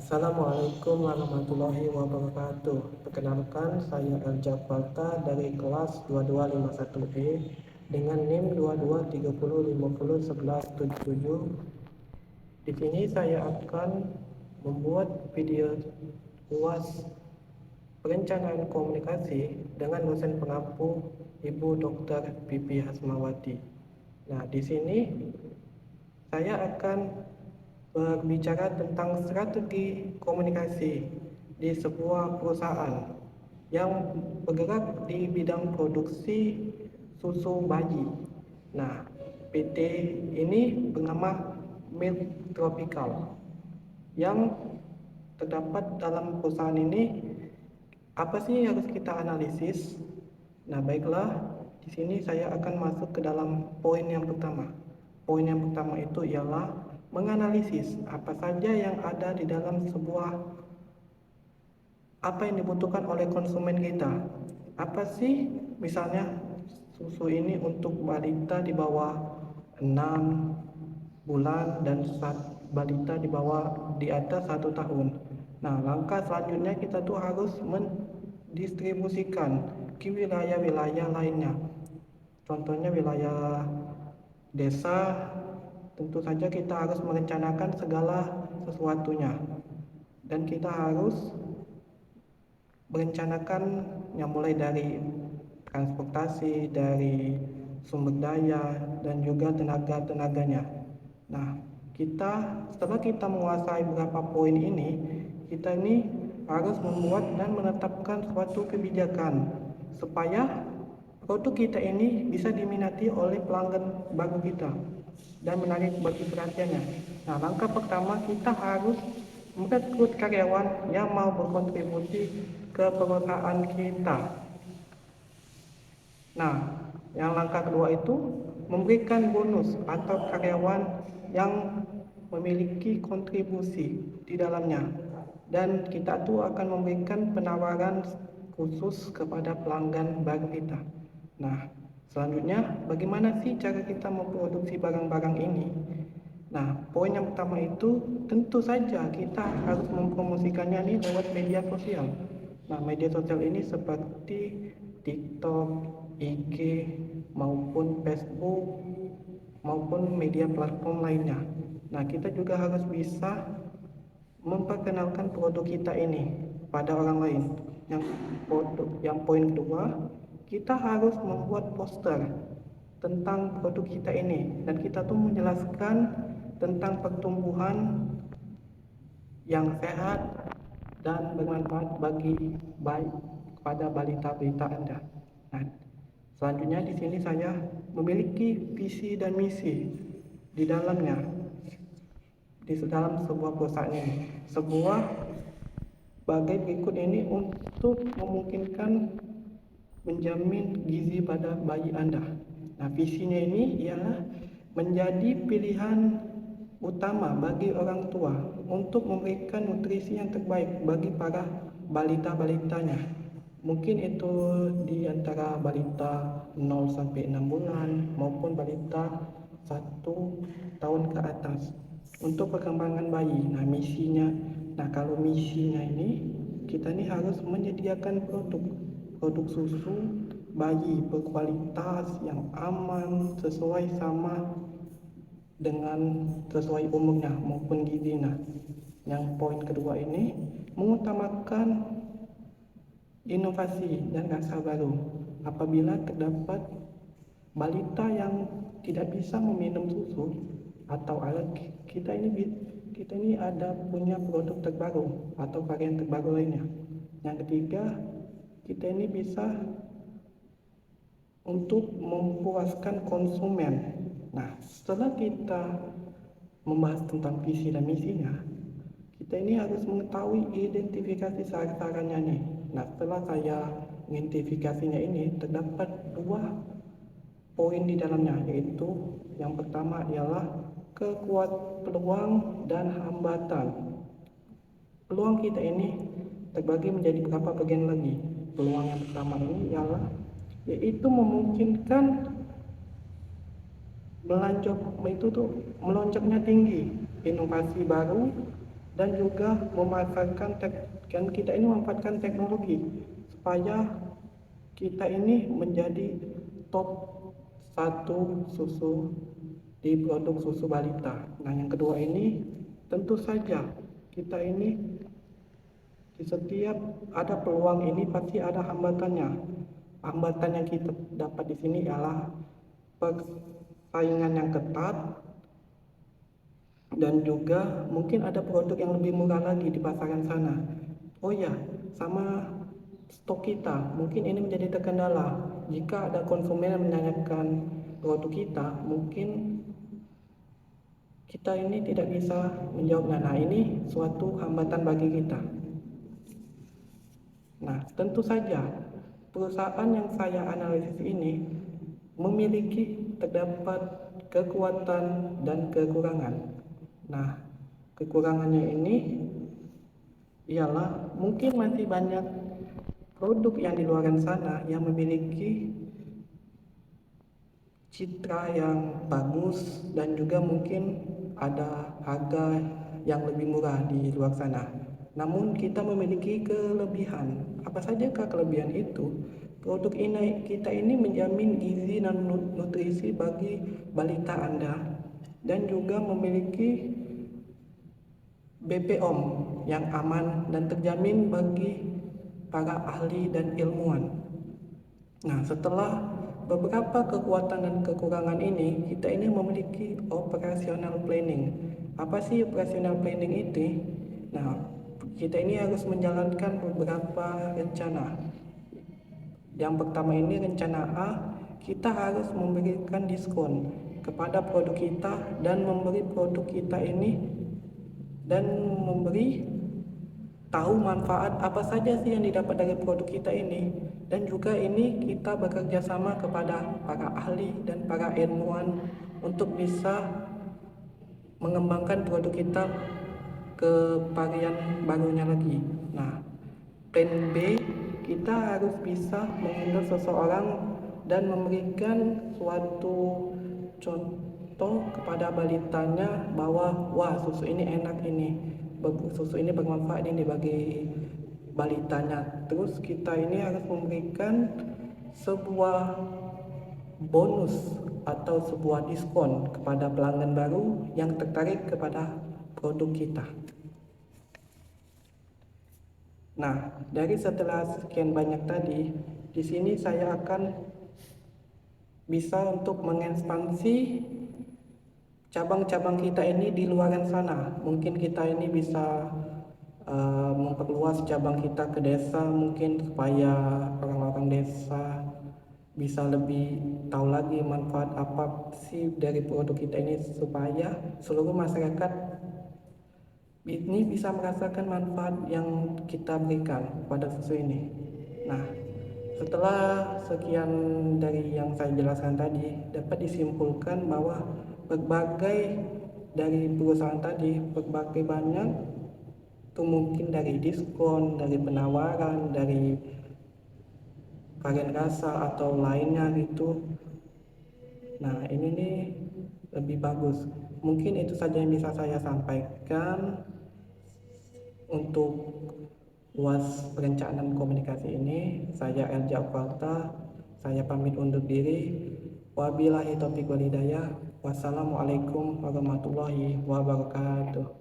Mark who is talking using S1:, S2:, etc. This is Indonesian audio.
S1: Assalamualaikum warahmatullahi wabarakatuh. Perkenalkan, saya Eljaf Falta dari kelas 2251E dengan NIM 2230501177. Di sini saya akan membuat video UAS perencanaan komunikasi dengan dosen pengampu Ibu Dr. Pipi Hasmawati. Nah, di sini saya akan berbicara tentang strategi komunikasi di sebuah perusahaan yang bergerak di bidang produksi susu bayi. Nah, PT ini bernama Milk Tropical yang terdapat dalam perusahaan ini. Apa sih yang harus kita analisis? Nah, baiklah, di sini saya akan masuk ke dalam poin yang pertama. Poin yang pertama itu ialah menganalisis apa saja yang ada di dalam sebuah, apa yang dibutuhkan oleh konsumen kita. Apa sih misalnya susu ini untuk balita di bawah 6 bulan dan balita di atas 1 tahun. Nah, langkah selanjutnya kita tuh harus mendistribusikan ke wilayah-wilayah lainnya. Contohnya wilayah desa, tentu saja kita harus merencanakan segala sesuatunya. Dan kita harus merencanakan yang mulai dari transportasi, dari sumber daya, dan juga tenaga-tenaganya. Nah, setelah kita menguasai beberapa poin ini, kita ini harus membuat dan menetapkan suatu kebijakan supaya produk kita ini bisa diminati oleh pelanggan baru kita dan menarik bagi perhatiannya. Nah, langkah pertama kita harus merekrut karyawan yang mau berkontribusi ke perusahaan kita. Nah, yang langkah kedua itu memberikan bonus atau karyawan yang memiliki kontribusi di dalamnya. Dan kita tuh akan memberikan penawaran khusus kepada pelanggan baru kita. Nah, selanjutnya bagaimana sih cara kita memproduksi barang-barang ini? Nah, poin yang pertama itu tentu saja kita harus mempromosikannya nih lewat media sosial. Nah, media sosial ini seperti TikTok, IG, maupun Facebook, maupun media platform lainnya. Nah, kita juga harus bisa memperkenalkan produk kita ini pada orang lain. Yang poin kedua, kita harus membuat poster tentang produk kita ini, dan kita tuh menjelaskan tentang pertumbuhan yang sehat dan bermanfaat bagi baik pada balita-balita Anda. Nah, selanjutnya di sini saya memiliki visi dan misi di dalamnya, di dalam sebuah perusahaan ini. Sebuah bagai berikut ini untuk memungkinkan menjamin gizi pada bayi Anda. Nah, visinya ini ialah menjadi pilihan utama bagi orang tua untuk memberikan nutrisi yang terbaik bagi para balita-balitanya. Mungkin itu di antara balita 0 sampai 6 bulan maupun balita 1 tahun ke atas untuk perkembangan bayi. Nah, kalau misinya ini, kita ini harus menyediakan produk susu bayi berkualitas yang aman sesuai umurnya maupun gizinya. Yang poin kedua ini mengutamakan inovasi dan rasa baru. Apabila terdapat balita yang tidak bisa meminum susu atau alergi, kita ini ada punya produk terbaru atau varian terbaru lainnya. Yang ketiga, kita ini bisa untuk memuaskan konsumen. Nah, setelah kita membahas tentang visi dan misinya, kita ini harus mengetahui identifikasi sasarannya nih. Nah, setelah saya mengidentifikasinya ini, terdapat 2 poin di dalamnya, yaitu yang pertama ialah peluang dan hambatan. Peluang kita ini terbagi menjadi beberapa bagian lagi. Peluang yang pertama ini ialah yaitu memungkinkan melonjaknya tinggi inovasi baru dan juga dan kita ini memanfaatkan teknologi supaya kita ini menjadi top satu susu di produk susu balita. Nah, yang kedua ini tentu saja kita ini di setiap ada peluang ini pasti ada hambatannya. Hambatan yang kita dapat di sini ialah persaingan yang ketat dan juga mungkin ada produk yang lebih murah lagi di pasaran sana. Oh ya, sama stok kita mungkin ini menjadi terkendala. Jika ada konsumen yang menanyakan produk kita, mungkin kita ini tidak bisa menjawabnya. Nah, ini suatu hambatan bagi kita. Nah, tentu saja perusahaan yang saya analisis ini memiliki terdapat kekuatan dan kekurangan. Nah, kekurangannya ini ialah mungkin masih banyak produk yang di luar sana yang memiliki citra yang bagus dan juga mungkin ada harga yang lebih murah di luar sana. Namun kita memiliki kelebihan. Apa sajakah kelebihan itu? Produk ini kita ini menjamin gizi dan nutrisi bagi balita Anda dan juga memiliki BPOM yang aman dan terjamin bagi para ahli dan ilmuwan. Nah, setelah beberapa kekuatan dan kekurangan ini, kita ini memiliki operational planning. Apa sih operational planning itu? Nah, kita ini harus menjalankan beberapa rencana. Yang pertama ini rencana A, kita harus memberikan diskon kepada produk kita dan memberi produk kita ini dan memberi tahu manfaat apa saja sih yang didapat dari produk kita ini, dan juga ini kita bekerja sama kepada para ahli dan para ilmuwan untuk bisa mengembangkan produk kita ke varian barunya lagi. Nah, plan B, kita harus bisa mengendorse seseorang dan memberikan suatu contoh kepada balitanya bahwa wah, susu ini enak, susu ini bermanfaat ini bagi balitanya. Terus kita ini harus memberikan sebuah bonus atau sebuah diskon kepada pelanggan baru yang tertarik kepada produk kita. Nah, dari setelah sekian banyak tadi, di sini saya akan bisa untuk mengekspansi cabang-cabang kita ini di luar sana. Mungkin kita ini bisa memperluas cabang kita ke desa, mungkin supaya orang-orang desa bisa lebih tahu lagi manfaat apa sih dari produk kita ini, supaya seluruh masyarakat ini bisa merasakan manfaat yang kita berikan pada susu ini. Nah, setelah sekian dari yang saya jelaskan tadi, dapat disimpulkan bahwa berbagai dari perusahaan tadi, berbagai banyak itu mungkin dari diskon, dari penawaran, dari varian rasa atau lainnya gitu. Nah, ini nih lebih bagus. Mungkin itu saja yang bisa saya sampaikan untuk UAS perencanaan komunikasi ini. Saya Elja Falta, saya pamit undur diri. Wabillahi taufiq wal hidayah. Wassalamualaikum warahmatullahi wabarakatuh.